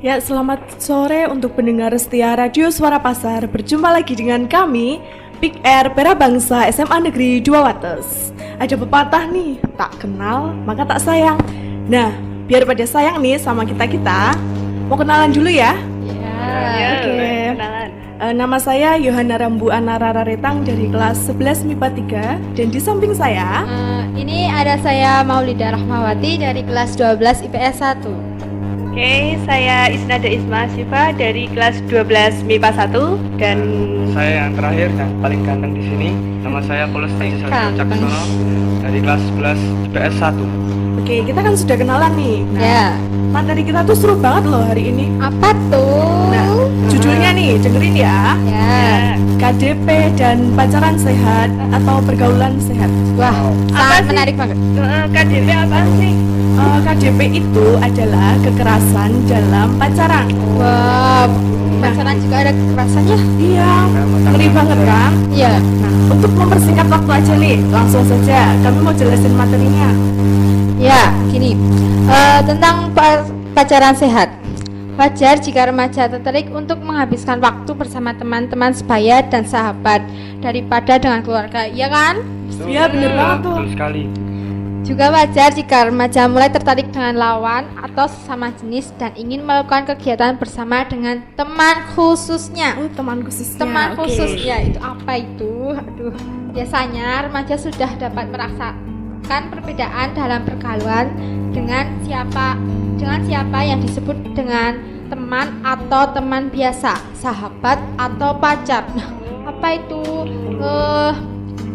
Ya, selamat sore untuk pendengar setia Radio Suara Pasar. Berjumpa lagi dengan kami, Big Air Pera Bangsa SMA Negeri 2 Wates. Ada pepatah nih, tak kenal maka tak sayang. Nah, biar pada sayang nih sama kita-kita, mau kenalan dulu ya? Ya, Oke. kenalan. Nama saya Yohana Rambu Anara Raretang dari kelas 11 MIPA 3. Dan di samping saya Ini ada saya Maulida Rahmawati dari kelas 12 IPS 1. Oke, saya Isnada Isma Syifa dari kelas 12 MIPA 1 dan Saya yang terakhir dan paling ganteng di sini. Nama saya Paulus Taji Sarjana Caksono dari kelas 11 IPS 1. Oke, kita kan sudah kenalan nih. Nah, Ya. materi kita tuh seru banget loh hari ini. Apa tuh? Nah, judulnya nih, dengerin ya. Ya. KDP dan pacaran sehat atau pergaulan sehat. Wah, sih? sangat menarik banget. KDP apa sih? KDP itu adalah kekerasan dalam pacaran. Wah, pacaran juga ada kekerasannya? Iya, ngeri banget kan? Iya. Nah, untuk mempersingkat waktu aja nih, langsung saja kami mau jelasin materinya. Ya, gini. Tentang pacaran sehat. Wajar jika remaja tertarik untuk menghabiskan waktu bersama teman-teman sebaya dan sahabat daripada dengan keluarga, iya kan? Iya, bener banget tuh. Betul sekali. Juga wajar jika remaja mulai tertarik dengan lawan atau sesama jenis dan ingin melakukan kegiatan bersama dengan teman khususnya. Oh, teman khususnya. Teman oke. khusus ya, itu apa itu? Aduh, biasanya remaja sudah dapat merasakan perbedaan dalam pergaulan dengan siapa yang disebut dengan teman atau teman biasa, sahabat atau pacar. Nah, apa itu?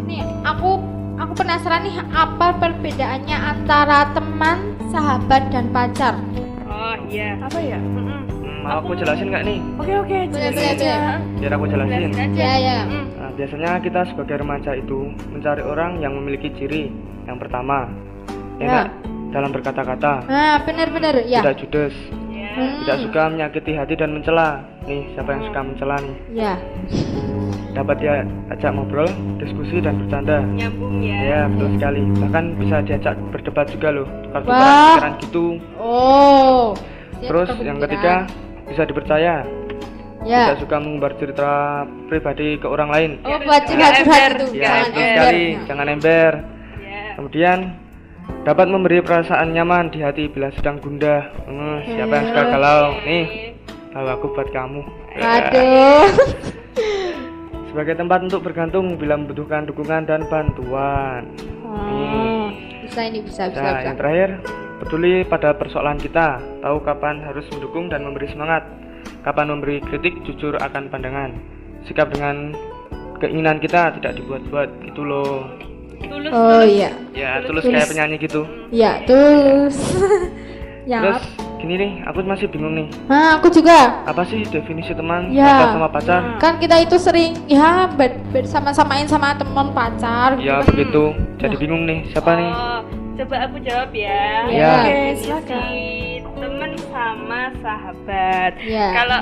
Nih aku penasaran nih, apa perbedaannya antara teman, sahabat dan pacar? Oh iya. Apa ya? Mau aku jelasin nggak nih? Oke, jelasin aja. Biar aku jelasin. Ya. Nah, biasanya kita sebagai remaja itu mencari orang yang memiliki ciri. Yang pertama, enak dalam berkata-kata, Nah, benar-benar ya. tidak judes, Hmm. tidak suka menyakiti hati dan mencela. Nih, siapa yang suka mencela nih? Ya. Dapat dia ajak ngobrol, diskusi dan bercanda. Nyambung ya. Ya, betul sekali. Bahkan bisa diajak berdebat juga loh, tukar-tukaran Wah. pikiran gitu. Oh. Terus yang ketiga, bisa dipercaya. Ya. Tidak suka mengumbar cerita pribadi ke orang lain. Oh, buat Jangan curhat-curhat ember. itu. Ya, Jangan betul ember. sekali. Jangan ember. Ya. Kemudian dapat memberi perasaan nyaman di hati bila sedang gundah. Siapa yang suka galau? Nih, galau aku buat kamu. Aduh. Sebagai tempat untuk bergantung bila membutuhkan dukungan dan bantuan. Oh, bisa ini bisa. Nah, yang terakhir, peduli pada persoalan kita. Tahu kapan harus mendukung dan memberi semangat. Kapan memberi kritik jujur akan pandangan. Sikap dengan keinginan kita tidak dibuat-buat gitu loh. Tulus. Oh iya. Ya, tulus kayak penyanyi gitu. Ya, tulus. Ya. Terus gini nih, aku masih bingung nih. Nah, aku juga. Apa sih definisi teman, Ya. sahabat sama pacar? Kan kita itu sering ya bersama-samain sama teman pacar. Ya gitu. begitu. Jadi bingung nih, siapa nih? Oh, coba aku jawab ya. Ya. Oke, Definisi silakan. teman sama sahabat. Ya. Kalau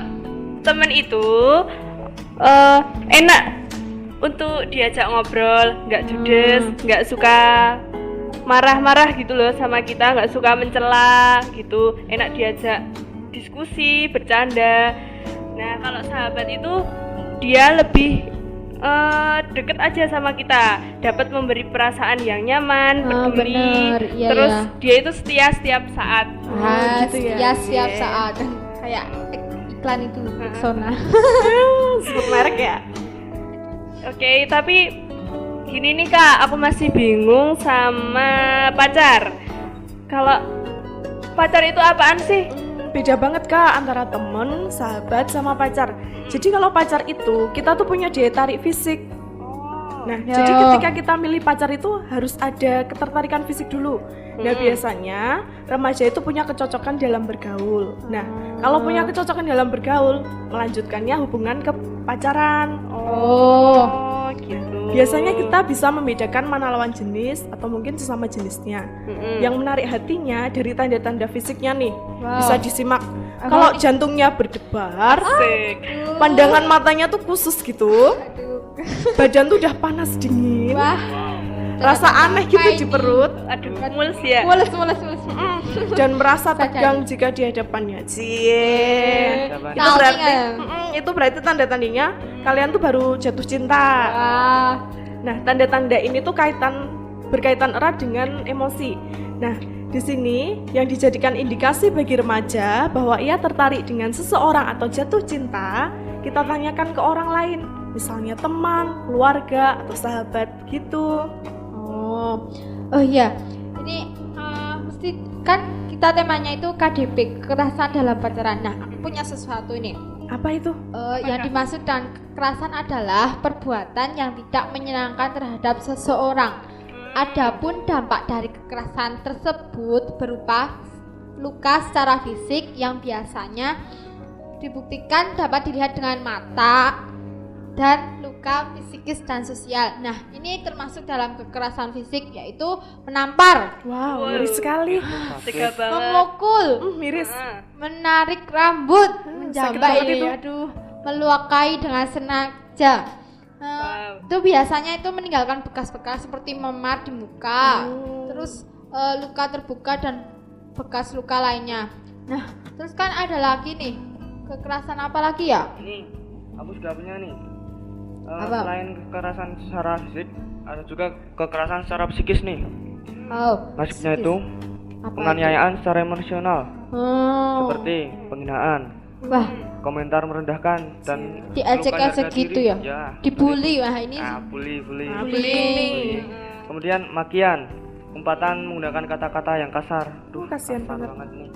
teman itu enak untuk diajak ngobrol, nggak judes, nggak suka marah-marah gitu loh sama kita, nggak suka mencela gitu, enak diajak diskusi, bercanda. Nah, kalau sahabat itu dia lebih deket aja sama kita, dapat memberi perasaan yang nyaman, peduli, bener. Iya, terus iya. dia itu setia setiap saat. gitu ya. Ya, setiap Oke. saat. Kayak iklan itu Rexona. Sebut merek ya. Oke, tapi gini nih Kak, aku masih bingung sama pacar. Kalau pacar itu apaan sih? Beda banget Kak antara temen, sahabat, sama pacar. Jadi kalau pacar itu kita tuh punya daya tarik fisik. Nah, Ya. jadi ketika kita milih pacar itu harus ada ketertarikan fisik dulu. Nah, biasanya remaja itu punya kecocokan dalam bergaul. Nah, kalau punya kecocokan dalam bergaul, melanjutkannya hubungan ke pacaran. Oh. Gitu. Biasanya kita bisa membedakan mana lawan jenis atau mungkin sesama jenisnya. Yang menarik hatinya dari tanda-tanda fisiknya nih. Wow. Bisa disimak. Kalau jantungnya berdebar, Asik. pandangan matanya tuh khusus gitu. Badan tuh udah panas dingin. Wah. rasa aneh gitu di perut Aduh, mules ya. Mules. dan merasa Sadar. tegang jika di hadapannya. Cie. Siapa? Itu berarti Tahu, itu berarti tanda-tandanya kalian tuh baru jatuh cinta. Wah, Nah, tanda-tanda ini tuh berkaitan erat dengan emosi. Nah, di sini yang dijadikan indikasi bagi remaja bahwa ia tertarik dengan seseorang atau jatuh cinta, kita tanyakan ke orang lain, misalnya teman, keluarga, atau sahabat gitu. oh iya, ini mesti kan kita temanya itu KDP, kekerasan dalam pacaran. Nah, aku punya sesuatu ini. Apa itu? Yang dimaksud dengan kekerasan adalah perbuatan yang tidak menyenangkan terhadap seseorang. Adapun dampak dari kekerasan tersebut berupa luka secara fisik yang biasanya dibuktikan dapat dilihat dengan mata dan luka psikis dan sosial. Nah, ini termasuk dalam kekerasan fisik yaitu menampar, Wow, ngeri sekali. Tega banget. memukul, Miris. menarik rambut, sakit menjambak banget ini, itu. aduh, melukai dengan sengaja. Wow. Itu biasanya itu meninggalkan bekas-bekas seperti memar di muka, terus luka terbuka dan bekas luka lainnya. Nah, terus kan ada lagi nih, kekerasan apa lagi ya? Ini aku sudah punya nih. Apa? Selain kekerasan secara fisik, ada juga kekerasan secara psikis nih. Oh, Maksudnya psikis. itu Apa penganiayaan secara emosional, itu? Oh, seperti penghinaan, wah, komentar merendahkan dan diejek-ejek luka harga gitu diri. ya? Dibully, wah ini Bully. bully. Kemudian makian, umpatan menggunakan kata-kata yang kasar. Kasihan kasar banget. nih.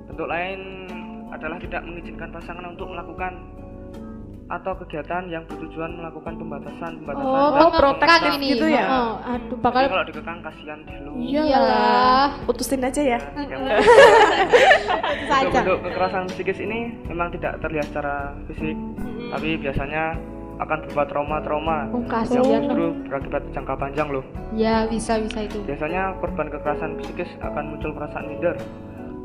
Bentuk lain adalah tidak mengizinkan pasangan untuk melakukan atau kegiatan yang bertujuan melakukan pembatasan. Oh, Oh, mengekang protektif ini. gitu ya? Oh, aduh, Jadi bakal kalau dikekang kasihan dulu. iyalah. Putusin aja ya. Saja. Untuk bentuk kekerasan psikis ini memang tidak terlihat secara fisik, tapi biasanya akan berupa trauma-trauma Oh, yang kasihan. justru berakibat jangka panjang loh. Ya, bisa itu. Biasanya korban kekerasan psikis akan muncul perasaan minder,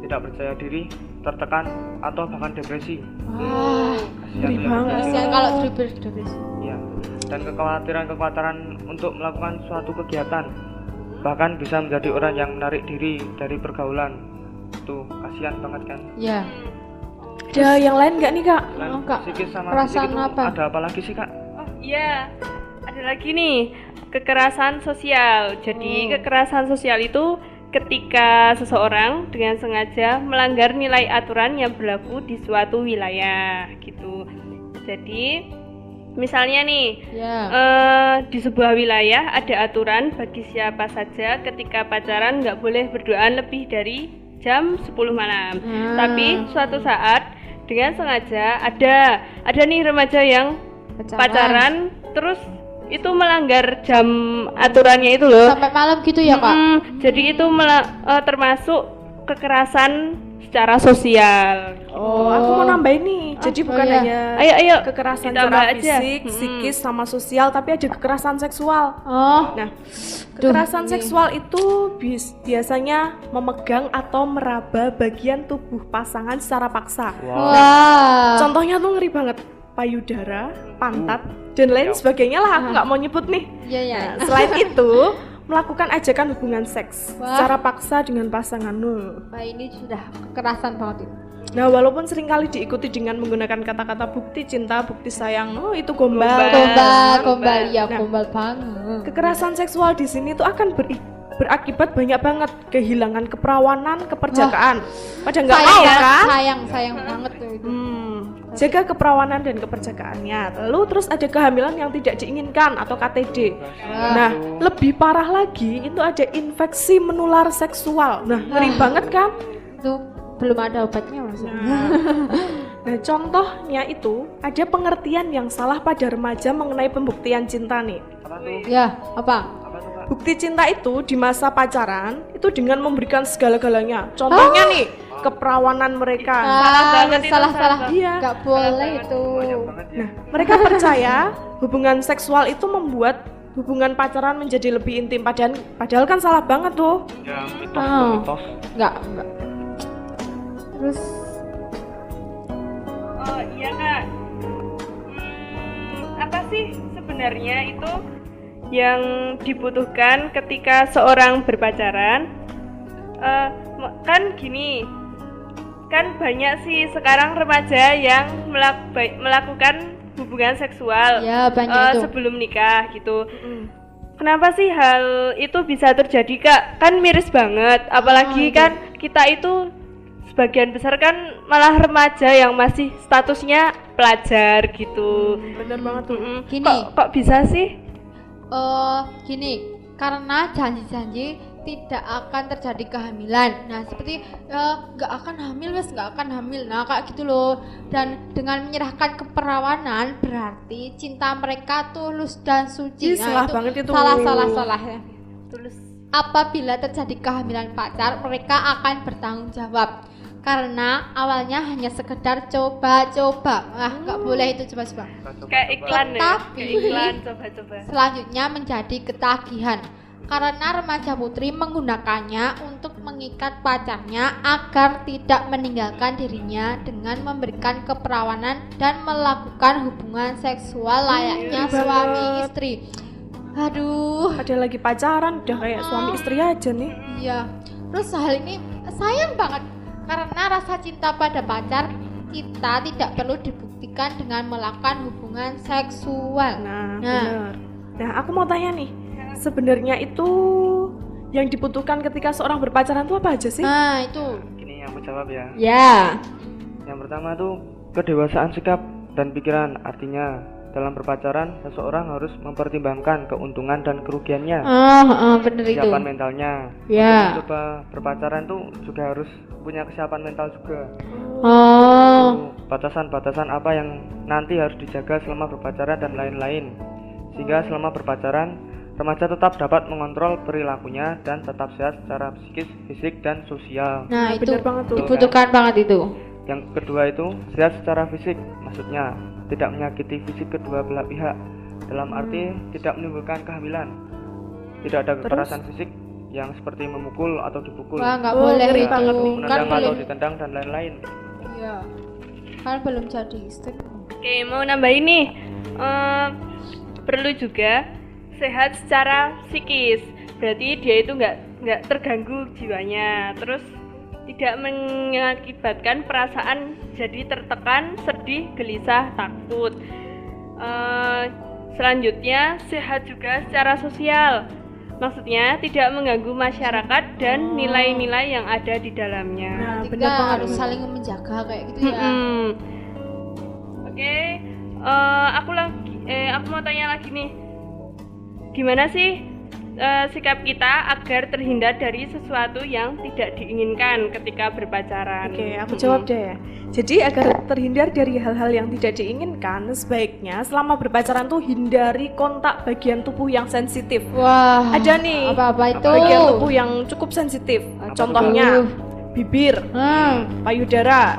tidak percaya diri, tertekan, atau bahkan depresi. Wah, Kasihan Ngeri ya. banget. kasihan kalau depresi. Iya. Dan kekhawatiran untuk melakukan suatu kegiatan, bahkan bisa menjadi orang yang menarik diri dari pergaulan. Tuh, kasihan banget kan. Ya. Ada yang lain nggak nih, Kak? Selain Oh, Kak, psikis sama perasaan fisik itu apa? ada apa lagi sih, Kak? Oh iya, ada lagi nih kekerasan sosial. Jadi kekerasan sosial itu ketika seseorang dengan sengaja melanggar nilai aturan yang berlaku di suatu wilayah gitu. Jadi misalnya nih Ya. di sebuah wilayah ada aturan bagi siapa saja ketika pacaran nggak boleh berduaan lebih dari jam 10 malam. Tapi suatu saat dengan sengaja ada nih remaja yang pacaran terus itu melanggar jam aturannya itu loh. Sampai malam gitu ya, Kak? Jadi itu termasuk kekerasan secara sosial. Oh, aku mau nambahin nih. Jadi bukan iya. hanya Ayo kekerasan ditambah secara aja. fisik, psikis, sama sosial, tapi ada kekerasan seksual. Oh, Nah, kekerasan ini. seksual itu biasanya memegang atau meraba bagian tubuh pasangan secara paksa. wah. Contohnya tuh ngeri banget, payudara, pantat, dan lain sebagainya lah. Aku nggak mau nyebut nih. Iya, ya. Nah, selain itu, melakukan ajakan hubungan seks Wah. secara paksa dengan pasanganmu. Wah, ini sudah kekerasan banget itu. Nah, walaupun seringkali diikuti dengan menggunakan kata-kata bukti cinta, bukti sayang, oh itu gombal. Gombal, ya Nah, gombal banget. Kekerasan seksual di sini tuh akan berakibat banyak banget kehilangan keperawanan, keperjakaan. Pada nggak mau kan? Sayang banget tuh itu. Jaga keperawanan dan keperjakaannya. Lalu terus ada kehamilan yang tidak diinginkan atau KTD. Nah, lebih parah lagi itu ada infeksi menular seksual. Nah, ngeri banget kan? Itu belum ada obatnya maksudnya. Nah, contohnya itu ada pengertian yang salah pada remaja mengenai pembuktian cinta nih. Apa tuh? Ya, apa? Apa tuh, Kak? Bukti cinta itu di masa pacaran itu dengan memberikan segala-galanya. Contohnya nih, keperawanan mereka. Salah banget itu, salah. Iya. Gak boleh itu. Banyak banget ya. Nah, mereka percaya hubungan seksual itu membuat hubungan pacaran menjadi lebih intim. Padahal kan salah banget tuh. Ya, mitos. Enggak. Terus Oh iya Kak. Apa sih sebenarnya itu yang dibutuhkan ketika seorang berpacaran. Kan gini, kan banyak sih sekarang remaja yang melakukan hubungan seksual Ya, banyak itu. sebelum nikah gitu. Kenapa sih hal itu bisa terjadi, Kak? Kan miris banget, apalagi itu. kan kita itu sebagian besar kan malah remaja yang masih statusnya pelajar gitu. Bener banget tuh. Gini. Kok bisa sih? Gini, karena janji-janji tidak akan terjadi kehamilan. Nah, seperti nggak akan hamil, nggak akan hamil. Nah, kayak gitu loh. Dan dengan menyerahkan keperawanan berarti cinta mereka tulus dan suci. Ih, salah banget itu. Salah ya. Tulus. Apabila terjadi kehamilan pacar, mereka akan bertanggung jawab. Karena awalnya hanya sekedar coba-coba. Nggak boleh itu coba-coba. Kayak iklan ya. Tetapi- Kayak iklan coba-coba. Selanjutnya menjadi ketagihan. Karena remaja putri menggunakannya untuk mengikat pacarnya agar tidak meninggalkan dirinya dengan memberikan keperawanan dan melakukan hubungan seksual layaknya Ngeri suami banget. istri. Aduh, Ada lagi pacaran udah kayak suami istri aja nih. iya. Terus hal ini sayang banget karena rasa cinta pada pacar kita tidak perlu dibuktikan dengan melakukan hubungan seksual. Nah, Nah. bener. Nah, aku mau tanya nih. Sebenarnya itu yang dibutuhkan ketika seorang berpacaran itu apa aja sih? Nah, itu. Gini yang menjawab ya. Ya. Yang pertama tuh kedewasaan sikap dan pikiran. Artinya dalam berpacaran seseorang harus mempertimbangkan keuntungan dan kerugiannya. Bener itu. Kesiapan mentalnya. Ya. Untuk coba berpacaran tuh juga harus punya kesiapan mental juga. Oh. Batasan-batasan apa yang nanti harus dijaga selama berpacaran dan lain-lain. Sehingga selama berpacaran remaja tetap dapat mengontrol perilakunya dan tetap sehat secara psikis, fisik, dan sosial. Nah, itu bener banget tuh. dibutuhkan banget itu. Yang kedua itu sehat secara fisik, maksudnya tidak menyakiti fisik kedua belah pihak. Dalam arti tidak menimbulkan kehamilan. Tidak ada kekerasan fisik yang seperti memukul atau dipukul, Wah, nggak Oh, boleh ngeri itu. banget nih. Kan menendang atau belum. ditendang dan lain-lain. Iya. Kan belum jadi istri. Oke, mau nambahin nih. Perlu juga sehat secara psikis. Berarti dia itu nggak terganggu jiwanya. Terus tidak mengakibatkan perasaan jadi tertekan, sedih, gelisah, takut. Selanjutnya sehat juga secara sosial. Maksudnya tidak mengganggu masyarakat dan nilai-nilai yang ada di dalamnya. Nah, Kita bener banget. harus saling menjaga kayak gitu ya. Oke, aku mau tanya lagi nih. Gimana sih sikap kita agar terhindar dari sesuatu yang tidak diinginkan ketika berpacaran? Oke, aku jawab deh ya. Jadi agar terhindar dari hal-hal yang tidak diinginkan, sebaiknya selama berpacaran tuh hindari kontak bagian tubuh yang sensitif. Wah. Ada nih Apa-apa itu? bagian tubuh yang cukup sensitif. Contohnya bibir, payudara,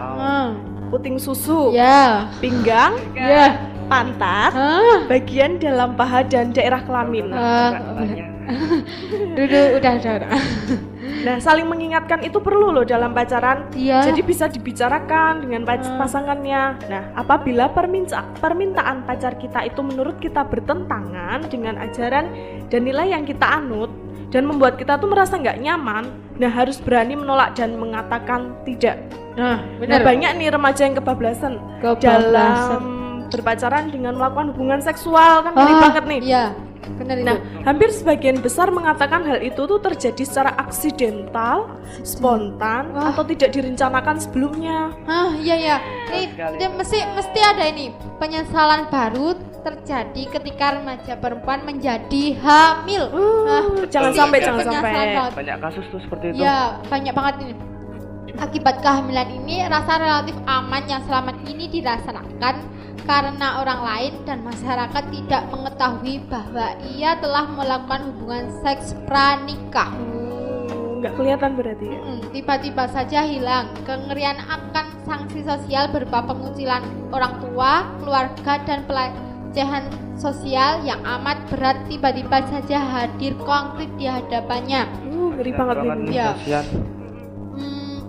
puting susu, Ya. pinggang, Ya. pantat, bagian dalam paha dan daerah kelamin. Duduk udah. Nah, saling mengingatkan itu perlu loh dalam pacaran. Iya. Jadi bisa dibicarakan dengan pasangannya. Nah, apabila permintaan pacar kita itu menurut kita bertentangan dengan ajaran dan nilai yang kita anut dan membuat kita tuh merasa nggak nyaman, nah harus berani menolak dan mengatakan tidak. Nah, Nah, banyak nih remaja yang kebablasan dalam berpacaran dengan melakukan hubungan seksual, kan ngeri banget nih. Iya, benar itu. Nah, hampir sebagian besar mengatakan hal itu tuh terjadi secara aksidental, spontan, atau tidak direncanakan sebelumnya. Iya. Ini mesti ada ini. Penyesalan baru terjadi ketika remaja perempuan menjadi hamil. Jangan ini sampai, itu jangan penyesalan sampai. banget. Banyak kasus tuh seperti itu. Ya, banyak banget ini. Akibat kehamilan ini, rasa relatif aman yang selama ini dirasakan karena orang lain dan masyarakat tidak mengetahui bahwa ia telah melakukan hubungan seks pranikah. Nggak kelihatan berarti ya? Tiba-tiba saja hilang. Kengerian akan sanksi sosial berupa pengucilan orang tua, keluarga, dan pelecehan sosial yang amat berat tiba-tiba saja hadir konkret di hadapannya. Ngeri banget nih. nih, Ya. kasihan.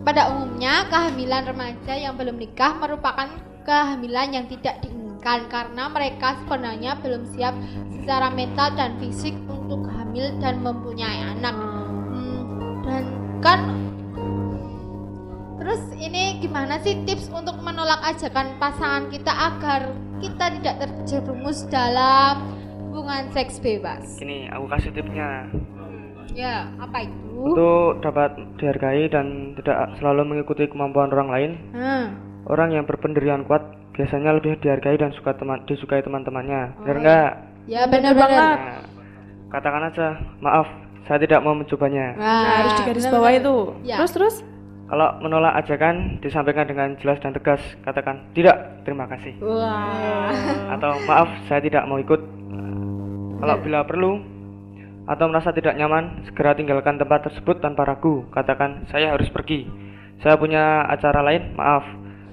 Pada umumnya kehamilan remaja yang belum nikah merupakan kehamilan yang tidak diinginkan membuktikan karena mereka sebenarnya belum siap secara mental dan fisik untuk hamil dan mempunyai anak. Dan kan terus ini gimana sih tips untuk menolak ajakan pasangan kita agar kita tidak terjerumus dalam hubungan seks bebas? Gini, aku kasih tipsnya. Ya, apa itu? Untuk dapat dihargai dan tidak selalu mengikuti kemampuan orang lain, orang yang berpendirian kuat biasanya lebih dihargai dan disukai teman-temannya. Benar nggak? Ya, benar-benar. Nah, katakan aja, maaf, saya tidak mau mencobanya. Nah, harus digaris bawah itu. Ya. Terus? Kalau menolak ajakan, disampaikan dengan jelas dan tegas. Katakan, tidak, terima kasih. Wah. Atau maaf, saya tidak mau ikut. Kalau bila perlu atau merasa tidak nyaman, segera tinggalkan tempat tersebut tanpa ragu. Katakan, saya harus pergi. Saya punya acara lain, maaf.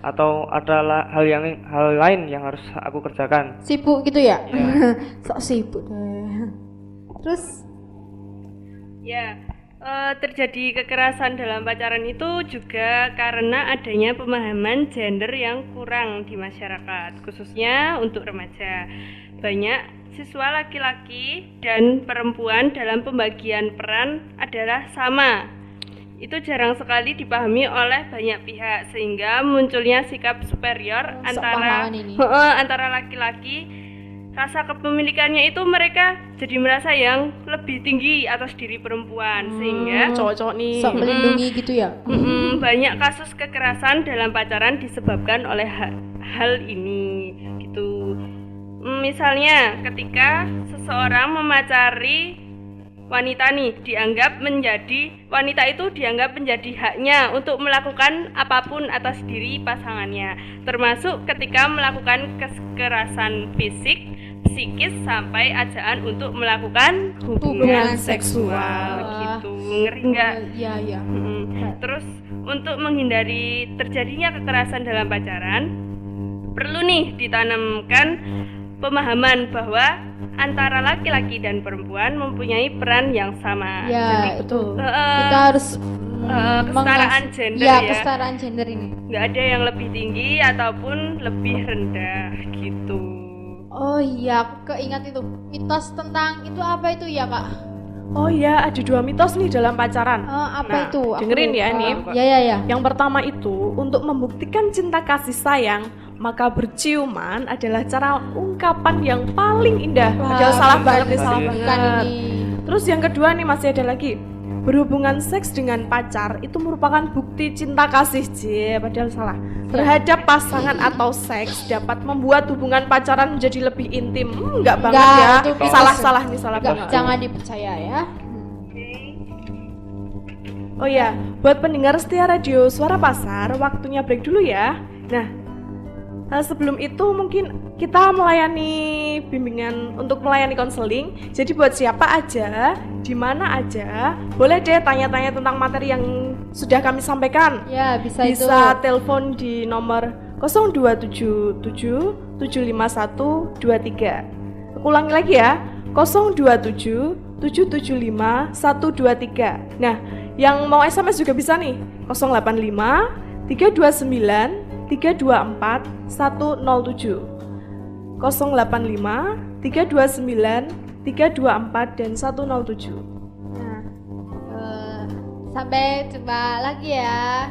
Atau ada hal lain yang harus aku kerjakan. Sibuk gitu ya? Iya. Sok sibuk deh. Terus Ya, terjadi kekerasan dalam pacaran itu juga karena adanya pemahaman gender yang kurang di masyarakat, khususnya untuk remaja. Banyak siswa laki-laki dan perempuan dalam pembagian peran adalah sama. Itu jarang sekali dipahami oleh banyak pihak sehingga munculnya sikap superior antara laki-laki. Rasa kepemilikannya itu mereka jadi merasa yang lebih tinggi atas diri perempuan sehingga Cowok-cowok nih. sok melindungi gitu ya? banyak kasus kekerasan dalam pacaran disebabkan oleh hal ini gitu. Misalnya ketika seseorang memacari wanita nih, wanita itu dianggap menjadi haknya untuk melakukan apapun atas diri pasangannya, termasuk ketika melakukan kekerasan fisik, psikis sampai ajaan untuk melakukan hubungan seksual gitu. Ngeri nggak? Iya, iya. Terus untuk menghindari terjadinya kekerasan dalam pacaran, perlu nih ditanamkan pemahaman bahwa antara laki-laki dan perempuan mempunyai peran yang sama. Ya, Jadi, betul. eh, Kita harus kesetaraan gender ya, ya. kesetaraan gender ini. Nggak ada yang lebih tinggi ataupun lebih rendah gitu. Oh iya, aku keingat itu mitos tentang itu apa itu ya Kak? Oh iya, ada 2 mitos nih dalam pacaran. Apa Nah, itu? Aku dengerin ya lupa. ini. Ya ya ya. Yang pertama itu, untuk membuktikan cinta kasih sayang, maka berciuman adalah cara ungkapan yang paling indah. Wah, Padahal salah bukan- banget nih, salah bukan banget. Bukan ini. Terus yang kedua nih masih ada lagi. Berhubungan seks dengan pacar itu merupakan bukti cinta kasih, padahal salah. Terhadap pasangan atau seks dapat membuat hubungan pacaran menjadi lebih intim. Enggak banget Enggak, ya. itu mitos. Salah-salah nih, salah Enggak, banget. jangan dipercaya ya. Oh ya, buat pendengar setia radio Suara Pasar, waktunya break dulu ya. Nah, sebelum itu mungkin kita melayani bimbingan untuk melayani konseling. Jadi buat siapa aja, di mana aja, boleh deh tanya-tanya tentang materi yang sudah kami sampaikan. Ya, bisa itu. Bisa telepon di nomor 0277 751 23. Aku ulangi lagi ya, 027 775 123. Nah, yang mau SMS juga bisa nih, 085 329 324 107. 085 329 324 dan 107. Nah, sampai jumpa lagi ya.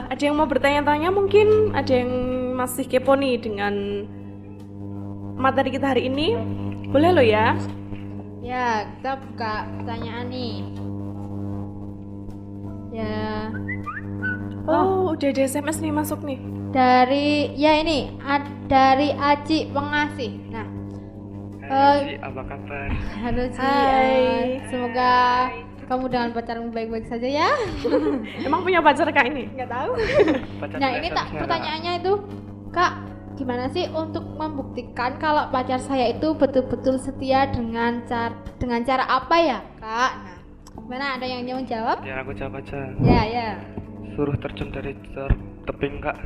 Ada yang mau bertanya-tanya, mungkin ada yang masih kepo nih dengan materi kita hari ini, boleh lo ya. Ya, kita buka pertanyaan nih. Ya, Oh, udah ada SMS nih masuk nih. dari dari Aci Pengasih. Nah, Hai, apa kabar? halo Ci, Hai. semoga kamu dengan pacarmu baik-baik saja ya. Emang punya pacar kak ini? Nggak tahu. Pacar Nah, saya ini tak seharusnya pertanyaannya itu, Kak, gimana sih untuk membuktikan kalau pacar saya itu betul-betul setia dengan cara apa ya, Kak? Nah, gimana, ada yang mau jawab? Biar aku jawab aja. Ya, ya. Suruh terjun dari tebing, Kak.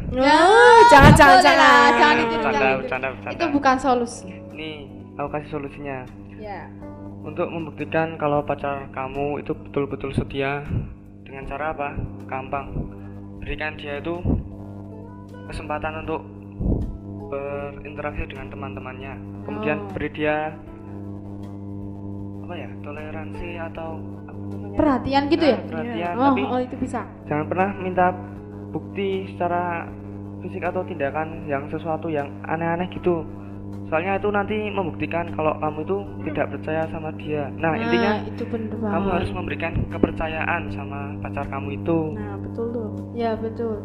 Jangan. Jangan itu, Bercanda. Itu bukan solusi. Nih, aku kasih solusinya. Ya. Untuk membuktikan kalau pacar kamu itu betul-betul setia, dengan cara apa? Gampang. Berikan dia itu kesempatan untuk berinteraksi dengan teman-temannya. Kemudian beri dia toleransi atau apa namanya? Perhatian gitu ya? Perhatian, Oh, tapi oh itu bisa. jangan pernah minta bukti secara fisik atau tindakan yang sesuatu yang aneh-aneh gitu. Soalnya itu nanti membuktikan kalau kamu itu tidak percaya sama dia. Nah, intinya itu bener banget. kamu harus memberikan kepercayaan sama pacar kamu itu. Nah, betul tuh. Ya betul.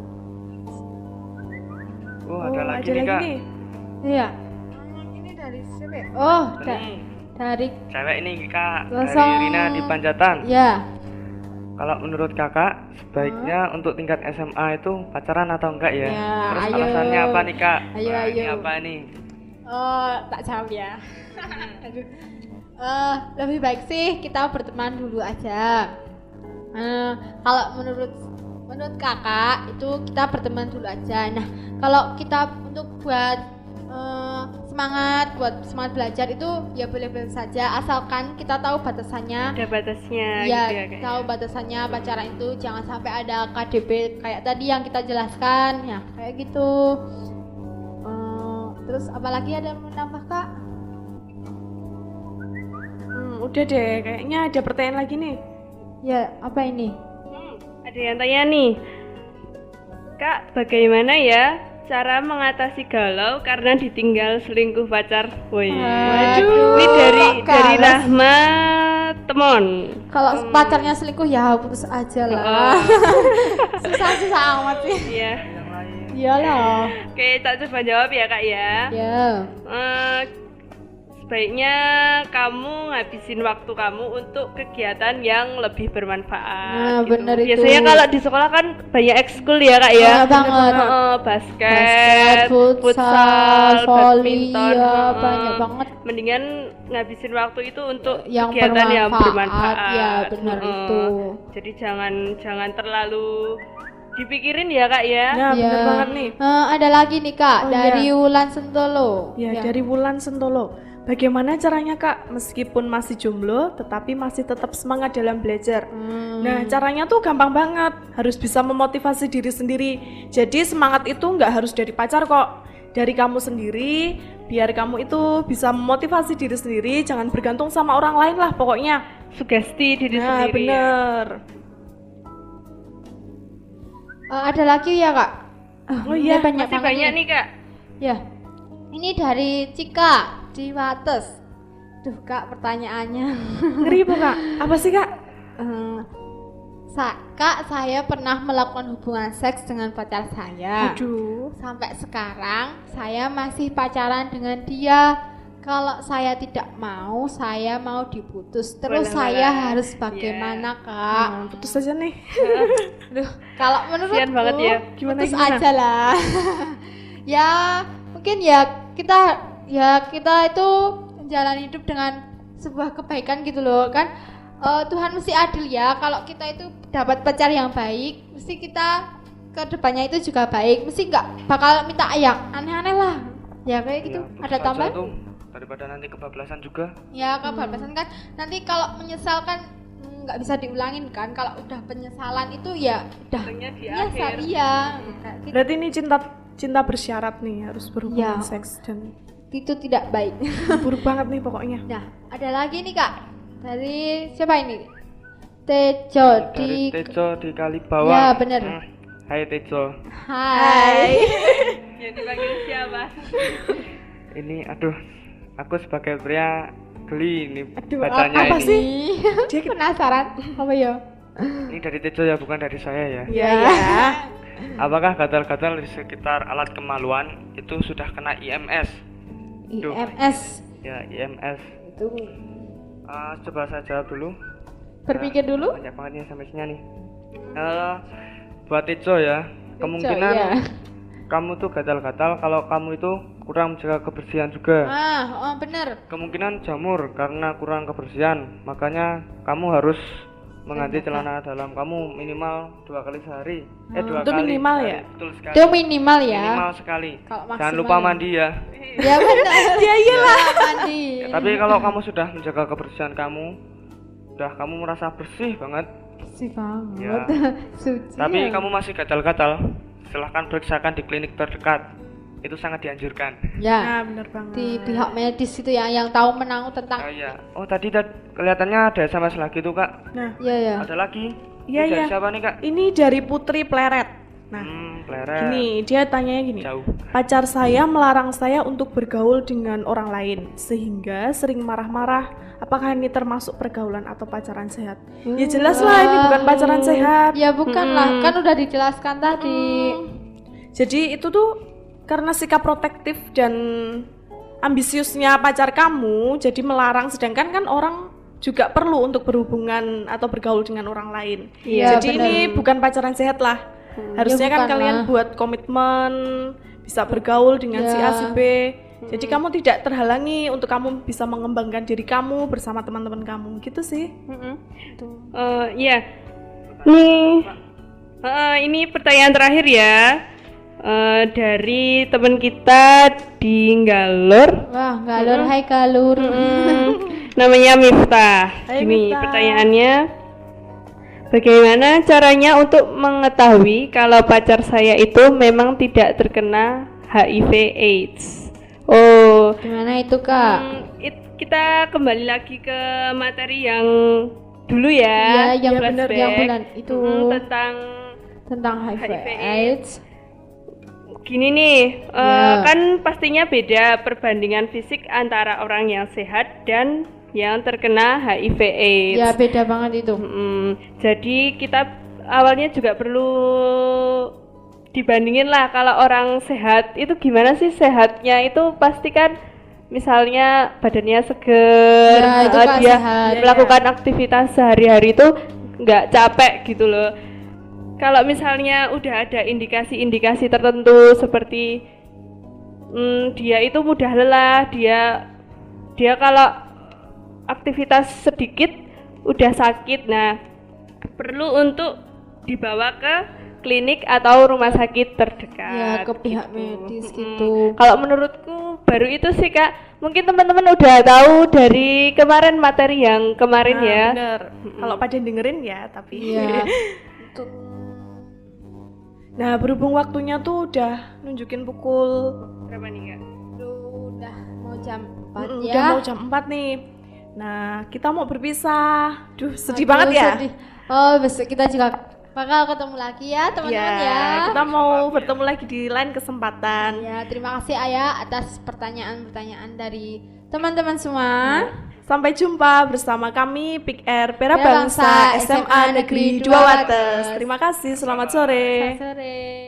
Oh, ada lagi nih Kak. Iya. Ini dari siapa? Ya? Oh, Ini dari cewek ini Kak, Kosong. dari Rina di Panjatan. ya. Kalau menurut Kakak, sebaiknya untuk tingkat SMA itu pacaran atau enggak ya? Ya, Terus ayo. alasannya apa nih Kak? Ayo, Wah, ini ayo. apa nih? Oh, tak jawab ya. Aduh. Lebih baik sih kita berteman dulu aja. Kalau menurut kakak itu kita berteman dulu aja. Nah, kalau kita untuk buat semangat belajar itu ya boleh-boleh saja, asalkan kita tahu batasannya. Ada batasnya Ya, gitu ya Kak. tahu batasannya pacaran itu, jangan sampai ada KDB kayak tadi yang kita jelaskan ya, kayak gitu. Terus apalagi ada yang mau nambah Kak? Udah deh, kayaknya ada pertanyaan lagi nih. Ya, apa ini? Ada yang tanya nih, Kak, bagaimana ya cara mengatasi galau karena ditinggal selingkuh pacar? Woi, Waduh, ini dari galau. Rahma Temon. Kalau pacarnya selingkuh ya putus aja lah. Susah amat sih. Iya. Iyalah. Oke, tak coba jawab ya Kak ya. Ya. Sebaiknya kamu ngabisin waktu kamu untuk kegiatan yang lebih bermanfaat. Nah, gitu. bener itu. Biasanya kalau di sekolah kan banyak ekskul ya Kak ya. Banyak banget. Basket, futsal, volley, badminton. ya banyak banget. Mendingan ngabisin waktu itu untuk Yang kegiatan yang bermanfaat. bermanfaat. Ya, benar itu. Jadi jangan terlalu dipikirin ya Kak ya. Nah, bener banget nih. Ada lagi nih Kak, Oh, dari Wulan Sentolo. Ya, dari Wulan Sentolo. Bagaimana caranya Kak, meskipun masih jomblo, tetapi masih tetap semangat dalam belajar? Nah, caranya tuh gampang banget, harus bisa memotivasi diri sendiri. Jadi semangat itu nggak harus dari pacar kok, dari kamu sendiri, biar kamu itu bisa memotivasi diri sendiri, jangan bergantung sama orang lain lah pokoknya. Sugesti diri Nah, sendiri. bener. Ada lagi ya Kak? Oh iya, banyak Masih banget banyak nih. nih Kak. Ya, ini dari Cika di Wates. Duh Kak, pertanyaannya. Ngeri bu Kak, apa sih Kak? Kak, saya pernah melakukan hubungan seks dengan pacar saya. Aduh. Sampai sekarang saya masih pacaran dengan dia. Kalau saya tidak mau, saya mau diputus. Terus Walah, saya walah. harus bagaimana Kak? Nah, putus aja nih. Duh, kalau menurutku Kasian banget ya. putus Gimana? aja lah. Ya, mungkin kita itu menjalani hidup dengan sebuah kebaikan gitu loh kan. Tuhan mesti adil ya. Kalau kita itu dapat pacar yang baik, mesti kita ke depannya itu juga baik. Mesti nggak bakal minta yang aneh-aneh lah. Ya kayak gitu. Ya, putus Ada aja tambahan? tuh, daripada nanti kebablasan juga. Ya kebablasan kan. Nanti kalau menyesal kan nggak bisa diulangin kan. Kalau udah penyesalan itu ya udah Untungnya di menyesal akhir. iya. Kayak gitu. Berarti ini cinta bersyarat nih, harus berhubungan Ya. seks dan Itu tidak baik. buruk banget nih pokoknya. Nah, ada lagi nih Kak. Dari siapa ini? Tejo Dari di Tejo di Kalibawang. Ya, bener. Hai Tejo. Hai. Yang dipanggil siapa? Ini aduh, aku sebagai pria geli nih Aduh, bacanya apa ini. sih? Dia penasaran. Apa ya? Ini dari Tejo ya, bukan dari saya ya. Iya ya. Apakah gatal-gatal di sekitar alat kemaluan itu sudah kena IMS? Duh. IMS Ya, IMS. itu Coba saya jawab dulu. berpikir dulu. Banyak banget nih sampai sini nih. Buat Tejo ya, kemungkinan ya. kamu tuh gatal-gatal kalau kamu itu kurang menjaga kebersihan juga. Bener. Kemungkinan jamur karena kurang kebersihan, makanya kamu harus mengganti celana dalam kamu minimal 2 kali sehari. 2 itu kali. minimal sehari. ya? Betul sekali. Itu minimal ya. Minimal sekali. Kalau Jangan maksimal lupa ya. mandi ya. Ya benar. Ya iyalah mandi. Tapi kalau kamu sudah menjaga kebersihan kamu, udah kamu merasa bersih banget. Sih banget. Ya. Suci. Tapi ya. kamu masih gatal-gatal. silahkan periksakan di klinik terdekat. Itu sangat dianjurkan. Ya, Nah, bener banget. di pihak medis itu ya yang tahu menanggung tentang. Iya. Oh tadi kelihatannya ada SMS lagi tuh kak. Nah, Iya ya. Ada lagi. Iya, Ini dari iya. siapa nih kak? ini dari Putri Pleret. Nah, Pleret. gini, dia tanyanya gini. Jauh. Pacar saya melarang saya untuk bergaul dengan orang lain sehingga sering marah-marah. Apakah ini termasuk pergaulan atau pacaran sehat? Ya jelas lah ini bukan pacaran sehat. Ya bukan lah, kan udah dijelaskan tadi. Jadi itu tuh karena sikap protektif dan ambisiusnya pacar kamu jadi melarang, sedangkan kan orang juga perlu untuk berhubungan atau bergaul dengan orang lain. Iya, Jadi benar. ini bukan pacaran sehat lah. Harusnya Ya, kan bukan kalian lah. buat komitmen, bisa bergaul dengan si A Ya. si B. Jadi kamu tidak terhalangi untuk kamu bisa mengembangkan diri kamu bersama teman-teman kamu, gitu sih. Iya. Nih, ini pertanyaan terakhir ya. Dari teman kita di Galur. Wah, galur, hai galur. Namanya Miftah. Hai, Gini Miftah. pertanyaannya, bagaimana caranya untuk mengetahui kalau pacar saya itu memang tidak terkena HIV/AIDS? Oh, Gimana itu kak? kita kembali lagi ke materi yang dulu ya. Iya, yang bener, flashback. yang bulan itu. Tentang Tentang HIV HIV AIDS. gini nih, Ya. kan pastinya beda perbandingan fisik antara orang yang sehat dan yang terkena HIV/AIDS. Ya beda banget itu. Jadi kita awalnya juga perlu dibandingin lah, kalau orang sehat itu gimana sih sehatnya, itu pasti kan misalnya badannya seger, Ya, itu kan dia sehat. melakukan aktivitas sehari-hari itu nggak capek gitu loh. Kalau misalnya udah ada indikasi-indikasi tertentu seperti dia itu mudah lelah, dia kalau aktivitas sedikit udah sakit, nah perlu untuk dibawa ke klinik atau rumah sakit terdekat. Ya ke pihak gitu. medis gitu. Kalau menurutku baru itu sih kak, mungkin teman-teman udah tahu dari kemarin materi yang kemarin Nah, ya. bener. Kalau pada dengerin ya, tapi. Iya. Nah, berhubung waktunya tuh udah nunjukin pukul Berapa nih kak? Udah mau jam 4 ya. udah mau jam 4 nih. Nah, kita mau berpisah. Duh, sedih Aduh, banget ya. sedih. Oh, besok kita juga bakal ketemu lagi ya teman-teman ya. Kita mau bertemu lagi di lain kesempatan. Ya, terima kasih Ayah atas pertanyaan-pertanyaan dari teman-teman semua. Sampai jumpa bersama kami Pick Air Pera Pera Bangsa Bangsa SMA Negeri 2 Wates. Terima kasih, selamat sore. Selamat sore.